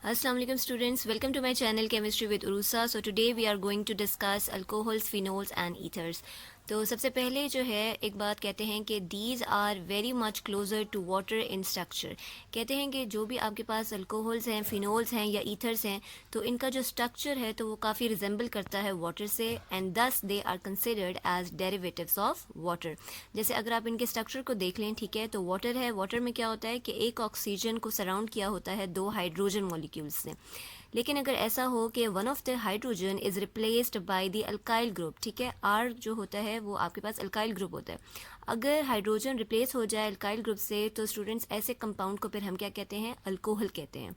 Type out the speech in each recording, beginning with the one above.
Assalamu alaikum students, welcome to my channel Chemistry with Urusa. So today we are going to discuss alcohols, phenols and ethers. तो सबसे पहले जो है एक बात कहते हैं कि these are very much closer to water in structure. कहते हैं कि जो भी आपके पास अल्कोहल्स हैं, फिनोल्स हैं या ईथर्स हैं, तो इनका जो स्ट्रक्चर है तो वो काफ़ी रिजेंबल करता है वाटर से, and thus they are considered as derivatives of water. जैसे अगर आप इनके स्ट्रक्चर को देख लें, ठीक है, तो वाटर है, वाटर में क्या होता है कि एक ऑक्सीजन को सराउंड किया होता है दो हाइड्रोजन मॉलिक्यूल्स से। लेकिन अगर ऐसा हो कि one of the hydrogen is replaced by the alkyl group, ठीक है, आर जो होता है वो आपके पास अल्काइल ग्रुप होता है। अगर हाइड्रोजन रिप्लेस हो जाए अल्काइल ग्रुप से तो स्टूडेंट्स ऐसे कंपाउंड को फिर हम क्या कहते हैं, अल्कोहल कहते हैं।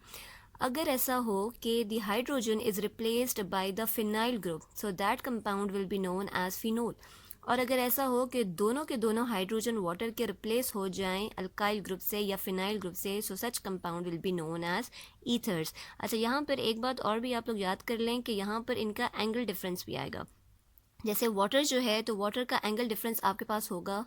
अगर ऐसा हो कि the hydrogen is replaced by the phenyl group, so that compound will be known as phenol. और अगर ऐसा हो कि दोनों के दोनों हाइड्रोजन वाटर के रिप्लेस हो जाएं अल्काइल ग्रुप से या फिनाइल ग्रुप से, so such compound will be known as ethers. अच्छा, यहाँ पर एक बात और भी आप लोग याद कर लें कि यहाँ पर इनका एंगल डिफरेंस भी आएगा। जैसे वाटर जो है तो वाटर का एंगल डिफरेंस आपके पास होगा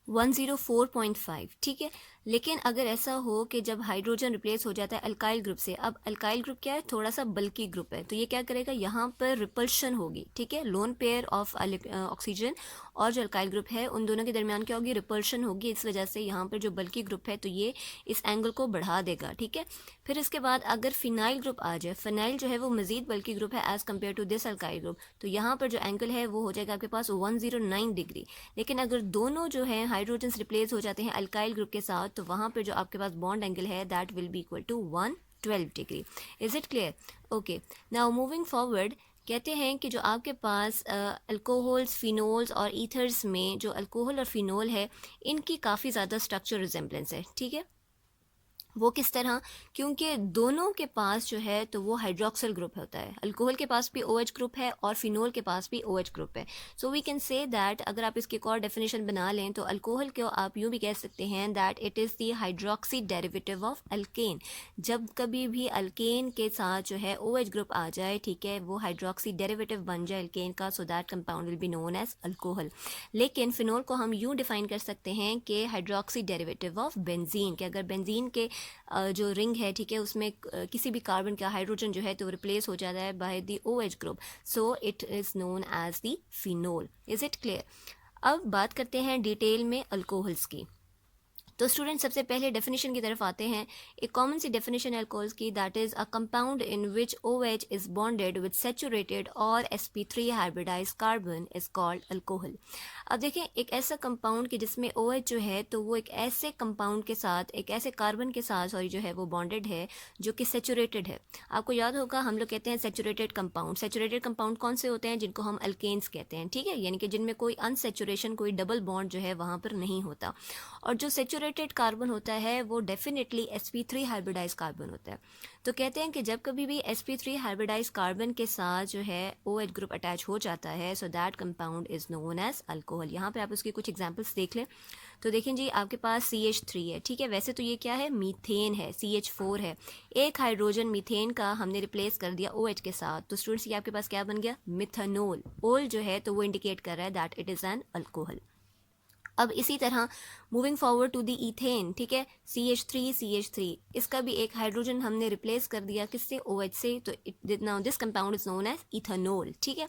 104.5, ठीक है। लेकिन अगर ऐसा हो कि जब हाइड्रोजन रिप्लेस हो जाता है अल्काइल ग्रुप से, अब अल्काइल ग्रुप क्या है, थोड़ा सा बल्की ग्रुप है, तो ये क्या करेगा, यहाँ पर रिपल्शन होगी, ठीक है, लोन पेयर ऑफ ऑक्सीजन और जो अल्काइल ग्रुप है उन दोनों के दरमियान क्या होगी, रिपल्शन होगी। इस वजह से यहाँ पर जो बल्की ग्रुप है तो ये इस एंगल को बढ़ा देगा, ठीक है। फिर इसके बाद अगर फिनाइल ग्रुप आ जाए, फिनाइल जो है वो मजीद बल्की ग्रुप है as compare to this alkyl group, तो यहाँ पर जो एंगल है वो हो जाएगा आपके पास 109 डिग्री। लेकिन अगर दोनों जो है हाइड्रोजन रिप्लेस हो जाते हैं अल्काइल ग्रुप के साथ, तो वहाँ पर जो आपके पास बॉन्ड एंगल है that will be equal to 112 degree. Is it clear? Okay, now moving forward, कहते हैं कि जो आपके पास अल्कोहल्स, फिनोल्स और ईथर्स में जो अल्कोहल और फिनोल है इनकी काफ़ी ज़्यादा स्ट्रक्चर रिजेंबलेंस है, ठीक है। वो किस तरह, क्योंकि दोनों के पास जो है तो वो हाइड्रोक्सिल ग्रुप होता है। अल्कोहल के पास भी OH ग्रुप है और फिनोल के पास भी OH ग्रुप है। So we can say that, अगर आप इसकी एक और डेफिनेशन बना लें तो अल्कोहल को आप यूँ भी कह सकते हैं that it is the hydroxy derivative of alkane. जब कभी भी अल्केन के साथ जो है OH ग्रुप आ जाए, ठीक है, वो हाइड्रोक्सी डेरिवेटिव बन जाए अल्केन का, so that compound will be known as alcohol. लेकिन फिनोल को हम यूँ डिफाइन कर सकते हैं कि हाइड्रोक्सी डेरिवेटिव ऑफ बेंजीन, कि अगर बेंजीन के जो रिंग है, ठीक है, उसमें किसी भी कार्बन का हाइड्रोजन जो है तो रिप्लेस हो जाता है by the OH group, so it is known as the phenol. Is it clear? अब बात करते हैं डिटेल में अल्कोहल्स की। तो स्टूडेंट सबसे पहले डेफिनेशन की तरफ आते हैं। एक कॉमन सी डेफिनेशन है अल्कोहल्स की, that is a compound in which OH is bonded with saturated और sp3 hybridised carbon is called alcohol. अब देखें, एक ऐसा कंपाउंड कि जिसमें OH जो है तो वो एक ऐसे कंपाउंड के साथ, एक ऐसे कार्बन के साथ जो है वो बॉन्डेड है जो कि सैचुरेटेड है। आपको याद होगा हम लोग कहते हैं सैचुरेटेड कंपाउंड। सैचुरेटेड कंपाउंड कौन से होते हैं? जिनको हम अल्केन्स कहते हैं, ठीक है, यानी कि जिनमें कोई अनसैचुरेशन, कोई डबल बॉन्ड जो है वहाँ पर नहीं होता। और जो सैचुरेटेड कार्बन होता है वो डेफिनेटली sp3 हाइब्रिडाइज कार्बन होता है। तो कहते हैं कि जब कभी भी sp3 हाइब्रिडाइज कार्बन के साथ जो है OH ग्रुप अटैच हो जाता है, so that compound is known as alcohol. यहाँ पे आप उसकी कुछ एग्जांपल्स देख लें। तो देखें जी, आपके पास CH3 है, ठीक है, वैसे तो ये क्या है, मीथेन है, CH4 है। एक हाइड्रोजन मीथेन का हमने रिप्लेस कर दिया OH के साथ, तो स्टूडेंट्स ये आपके पास क्या बन गया, मिथेनॉल। ओल जो है तो वो इंडिकेट कर रहा है that it is an alcohol. अब इसी तरह moving forward to the ethane, ठीक है, CH3 इसका भी एक हाइड्रोजन हमने रिप्लेस कर दिया किससे, OH से, तो now this compound is known as ethanol, ठीक है।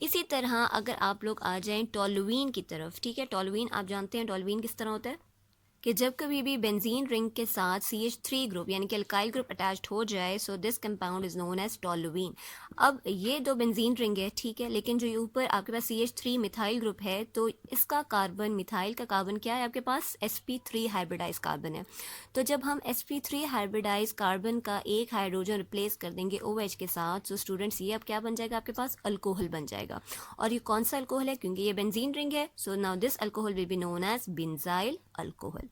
इसी तरह अगर आप लोग आ जाएं टोलुइन की तरफ, ठीक है, टोलुइन आप जानते हैं टोलुइन किस तरह होता है कि जब कभी भी बेंजीन रिंग के साथ CH3 ग्रुप यानी कि अल्काइल ग्रुप अटैच्ड हो जाए, so this compound is known as toluene. अब ये दो बेंजीन रिंग है, ठीक है, लेकिन जो ये ऊपर आपके पास CH3 मिथाइल ग्रुप है, तो इसका कार्बन, मिथाइल का कार्बन क्या है आपके पास, sp3 हाइब्रिडाइज कार्बन है। तो जब हम sp3 हाइब्रिडाइज कार्बन का एक हाइड्रोजन रिप्लेस कर देंगे OH के साथ, तो स्टूडेंट्स ये अब क्या बन जाएगा आपके पास, अल्कोहल बन जाएगा। और ये कौन सा अल्कोहल है, क्योंकि ये बेंजीन रिंग है, so now this alcohol will be known as benzyl alcohol.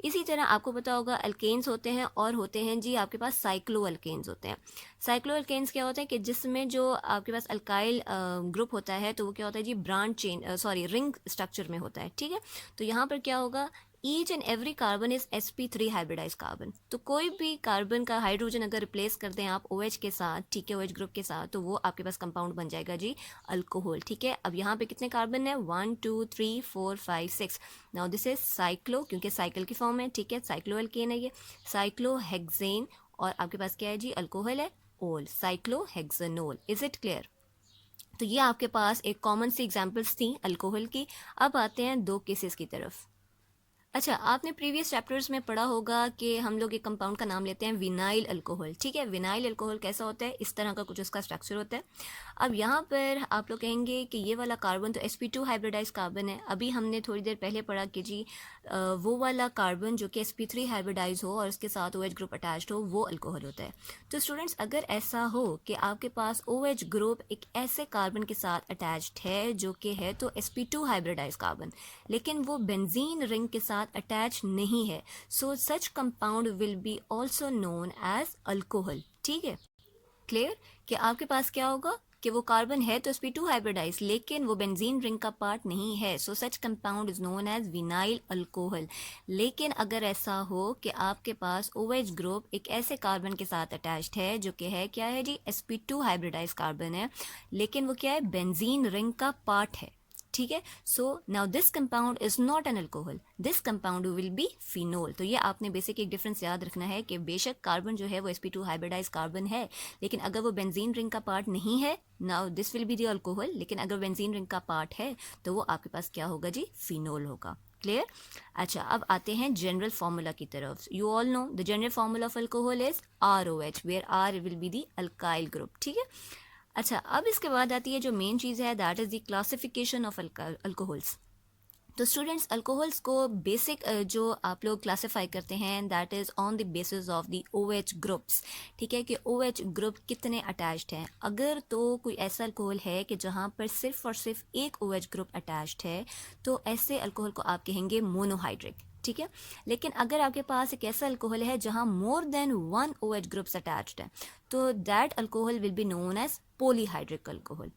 इसी तरह आपको पता होगा अल्केन्स होते हैं और होते हैं जी आपके पास साइक्लो अल्केन्स होते हैं। साइक्लो अल्केन्स क्या होते हैं कि जिसमें जो आपके पास अल्काइल ग्रुप होता है तो वो क्या होता है जी, branch chain, sorry, ring structure में होता है, ठीक है। तो यहाँ पर क्या होगा, each and every carbon is sp3 hybridized carbon. तो कोई भी कार्बन का हाइड्रोजन अगर रिप्लेस कर दें आप OH के साथ, ठीक है, OH ग्रुप के साथ, तो वो आपके पास कंपाउंड बन जाएगा जी अल्कोहल, ठीक है। अब यहाँ पे कितने कार्बन है, 1 2 3 4 5 6। नाउ दिस इज साइक्लो, क्योंकि साइकिल की फॉर्म है, ठीक है, साइक्लो अल्केन है ये, साइक्लोहेक्सेन और आपके पास क्या है जी, अल्कोहल है ओल, साइक्लोहेक्सानोल। Is it clear? तो ये आपके पास एक कॉमन सी एग्जांपल्स थी अल्कोहल की। अब आते हैं दो केसेस की तरफ। अच्छा, आपने प्रीवियस चैप्टर्स में पढ़ा होगा कि हम लोग एक कंपाउंड का नाम लेते हैं विनाइल अल्कोहल। ठीक है, विनाइल अल्कोहल कैसा होता है, इस तरह का कुछ उसका स्ट्रक्चर होता है। अब यहाँ पर आप लोग कहेंगे कि ये वाला कार्बन तो sp2 हाइब्रिडाइज कार्बन है। अभी हमने थोड़ी देर पहले पढ़ा कि जी वो वाला कार्बन जो कि sp3 हाइब्रिडाइज हो और उसके साथ OH ग्रुप अटैच्ड हो, वो अल्कोहल होता है। तो स्टूडेंट्स, अगर ऐसा हो कि आपके पास OH ग्रुप एक ऐसे कार्बन के साथ अटैच्ड है जो कि है तो sp2 हाइब्रिडाइज कार्बन, लेकिन वो बेंजीन रिंग के साथ अटैच नहीं है, so such compound will be also known as alcohol. ठीक है, क्लियर? कि आपके पास क्या होगा कि वो कार्बन है तो sp2 हाइब्रिडाइज, लेकिन वो बेंजीन रिंग का पार्ट नहीं है, so such compound is known as vinyl alcohol. लेकिन अगर ऐसा हो कि आपके पास OH ग्रुप एक ऐसे कार्बन के साथ अटैच्ड है जो कि है क्या है जी, sp2 हाइब्रिडाइज कार्बन है, लेकिन वो क्या है, बेंजीन रिंग का पार्ट है। ठीक है, so now this compound is not an alcohol, this compound will B phenol. तो ये आपने बेसिक एक डिफरेंस याद रखना है कि बेशक कार्बन जो है वो sp2 हाइब्रिडाइज कार्बन है, लेकिन अगर वो बेंजीन रिंग का पार्ट नहीं है, now this will be the alcohol. लेकिन अगर बेंजीन रिंग का पार्ट है तो वो आपके पास क्या होगा जी, फिनोल होगा। क्लियर? अच्छा, अब आते हैं जनरल फार्मूला की तरफ। You all know the general formula of alcohol is ROH, where R will be the alkyl group. ठीक है, अच्छा, अब इसके बाद आती है जो मेन चीज़ है, that is the classification of alcohols. तो स्टूडेंट्स, अल्कोहल्स को बेसिक जो आप लोग क्लासिफाई करते हैं, that is on the basis of the OH groups. ठीक है, कि OH ग्रुप कितने अटैच्ड हैं। अगर तो कोई ऐसा अल्कोहल है कि जहाँ पर सिर्फ और सिर्फ एक OH ग्रुप अटैच्ड है, तो ऐसे अल्कोहल को आप कहेंगे मोनोहाइड्रिक। ठीक है, लेकिन अगर आपके पास एक ऐसा अल्कोहल है जहाँ more than one OH groups attached है, तो that alcohol will be known as polyhydric alcohol.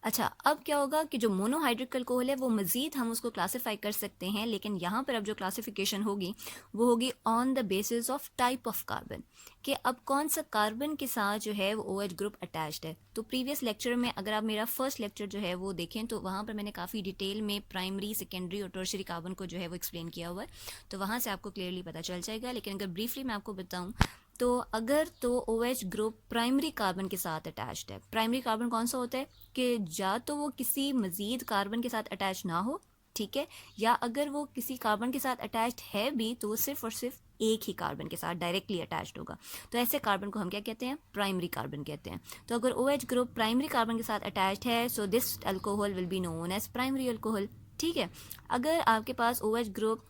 अच्छा, अब क्या होगा कि जो मोनोहाइड्रिक अल्कोहल है वो मज़ीद हम उसको क्लासिफाई कर सकते हैं, लेकिन यहाँ पर अब जो क्लासिफिकेशन होगी वो होगी on the basis of type of carbon, कि अब कौन सा कार्बन के साथ जो है वो OH ग्रुप अटैच्ड है। तो प्रीवियस लेक्चर में अगर आप मेरा फर्स्ट लेक्चर जो है वो देखें तो वहाँ पर मैंने काफ़ी डिटेल में प्राइमरी, सेकेंडरी और टर्शरी कार्बन को जो है वो एक्सप्लेन किया हुआ है, तो वहाँ से आपको क्लियरली पता चल जाएगा। लेकिन अगर ब्रीफली मैं आपको बताऊँ तो अगर तो OH ग्रुप प्राइमरी कार्बन के साथ अटैच्ड है, प्राइमरी कार्बन कौन सा होता है कि या तो वो किसी मज़ीद कार्बन के साथ अटैच ना हो, ठीक है, या अगर वो किसी कार्बन के साथ अटैच्ड है भी तो वो सिर्फ और सिर्फ एक ही कार्बन के साथ डायरेक्टली अटैच्ड होगा। तो ऐसे कार्बन को हम क्या कहते हैं, प्राइमरी कार्बन कहते हैं। तो अगर OH ग्रुप प्राइमरी कार्बन के साथ अटैच्ड है, so this alcohol will be known as primary alcohol. ठीक है, अगर आपके पास OH ग्रुप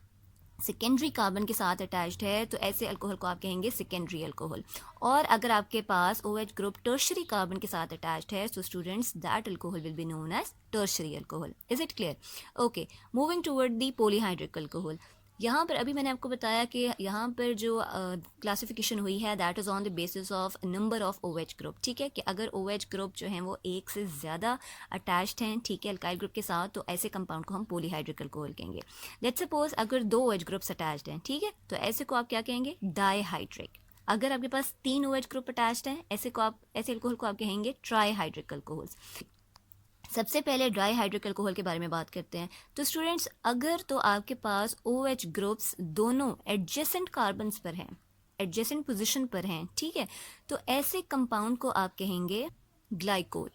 सेकेंडरी कार्बन के साथ अटैच्ड है तो ऐसे अल्कोहल को आप कहेंगे सेकेंडरी अल्कोहल। और अगर आपके पास OH ग्रुप टर्शरी कार्बन के साथ अटैच्ड है, so students that alcohol will be known as tertiary alcohol. Is it clear? Okay, moving toward the polyhydric alcohol. यहाँ पर अभी मैंने आपको बताया कि यहाँ पर जो क्लासिफिकेशन हुई है that is on the basis of number of OH group. ठीक है, कि अगर OH ग्रुप जो हैं वो एक से ज़्यादा अटैच्ड हैं, ठीक है, अल्काइल ग्रुप के साथ, तो ऐसे कंपाउंड को हम पॉलीहाइड्रिक अल्कोहल कहेंगे। लेट्स सपोज अगर दो OH ग्रुप्स अटैच्ड हैं, ठीक है, तो ऐसे को आप क्या कहेंगे, डाईहाइड्रिक। अगर आपके पास तीन OH ग्रुप अटैच्ड हैं, ऐसे अल्कोहल को आप कहेंगे ट्राईहाइड्रिक अल्कोहल्स। सबसे पहले ड्राई हाइड्रिक अल्कोहल के बारे में बात करते हैं। तो स्टूडेंट्स, अगर तो आपके पास OH ग्रुप्स दोनों एडजेसेंट कार्बन्स पर हैं, एडजेसेंट पोजीशन पर हैं, ठीक है, तो ऐसे कंपाउंड को आप कहेंगे ग्लाइकोल।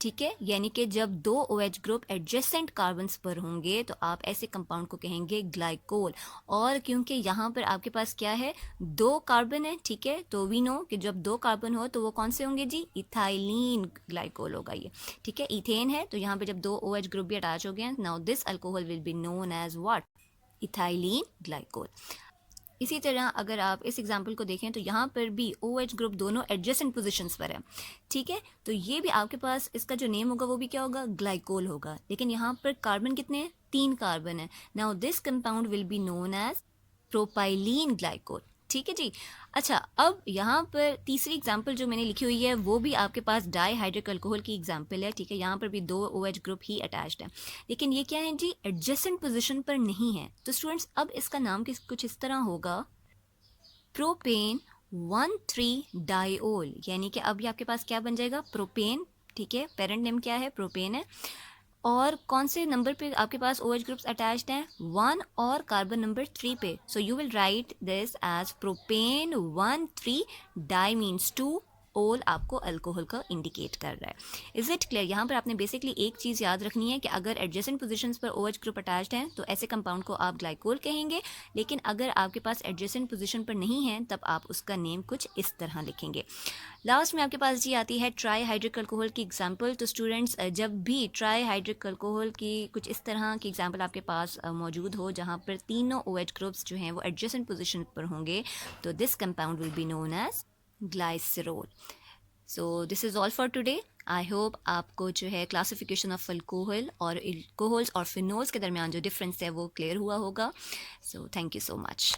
ठीक है, यानी कि जब दो OH ग्रुप एडजेसेंट कार्बन्स पर होंगे तो आप ऐसे कंपाउंड को कहेंगे ग्लाइकोल। और क्योंकि यहाँ पर आपके पास क्या है, दो कार्बन है, ठीक है, तो वी नो कि जब दो कार्बन हो तो वो कौन से होंगे जी, इथाइलिन ग्लाइकोल होगा ये। ठीक है, इथेन है तो यहाँ पे जब दो OH ग्रुप भी अटैच हो गए, now this alcohol will be known as what, ethylene glycol. इसी तरह अगर आप इस एग्जाम्पल को देखें तो यहाँ पर भी OH ग्रुप दोनों एडजेसेंट पोजीशंस पर है, ठीक है, तो ये भी आपके पास इसका जो नेम होगा वो भी क्या होगा, ग्लाइकोल होगा। लेकिन यहाँ पर कार्बन कितने हैं, तीन कार्बन है। Now this compound will be known as propylene glycol. ठीक है जी। अच्छा, अब यहाँ पर तीसरी एग्जाम्पल जो मैंने लिखी हुई है वो भी आपके पास डाईहाइड्रिक अल्कोहल की एग्जाम्पल है। ठीक है, यहाँ पर भी दो OH ग्रुप ही अटैच्ड है, लेकिन ये क्या है जी, एडजेसेंट पोजीशन पर नहीं है। तो स्टूडेंट्स, अब इसका नाम कुछ इस तरह होगा, प्रोपेन 1,3 डाइओल, यानी कि अब ये आपके पास क्या बन जाएगा, प्रोपेन। ठीक है, पेरेंट नेम क्या है, प्रोपेन है, और कौन से नंबर पे आपके पास OH ग्रुप्स अटैच्ड हैं, 1 और कार्बन नंबर 3 पे. So you will write this as propane 1,3 di means 2, ol आपको अल्कोहल का इंडिकेट कर रहा है. Is it clear? यहाँ पर आपने बेसिकली एक चीज़ याद रखनी है कि अगर एडजेसेंट पोजीशंस पर OH ग्रुप अटैच्ड हैं तो ऐसे कंपाउंड को आप ग्लाइकोल कहेंगे, लेकिन अगर आपके पास एडजेसेंट पोजीशन पर नहीं है तब आप उसका नेम कुछ इस तरह लिखेंगे. लास्ट में आपके पास जी आती है ट्राई हाइड्रिक अल्कोहल की एग्जांपल. तो स्टूडेंट्स, जब भी ट्राई हाइड्रिक अल्कोहल की कुछ इस तरह की एग्जांपल आपके पास मौजूद हो जहाँ पर तीनों OH ग्रुप्स जो हैं वो एडजेसेंट पोजीशन पर होंगे, तो this compound will be known as glycerol. So this is all for today. I hope आपको जो है क्लासिफिकेशन ऑफ अल्कोहल और अल्कोहल्स और फिनोल्स के दरमियान जो डिफरेंस है वो क्लियर हुआ होगा. So thank you so much.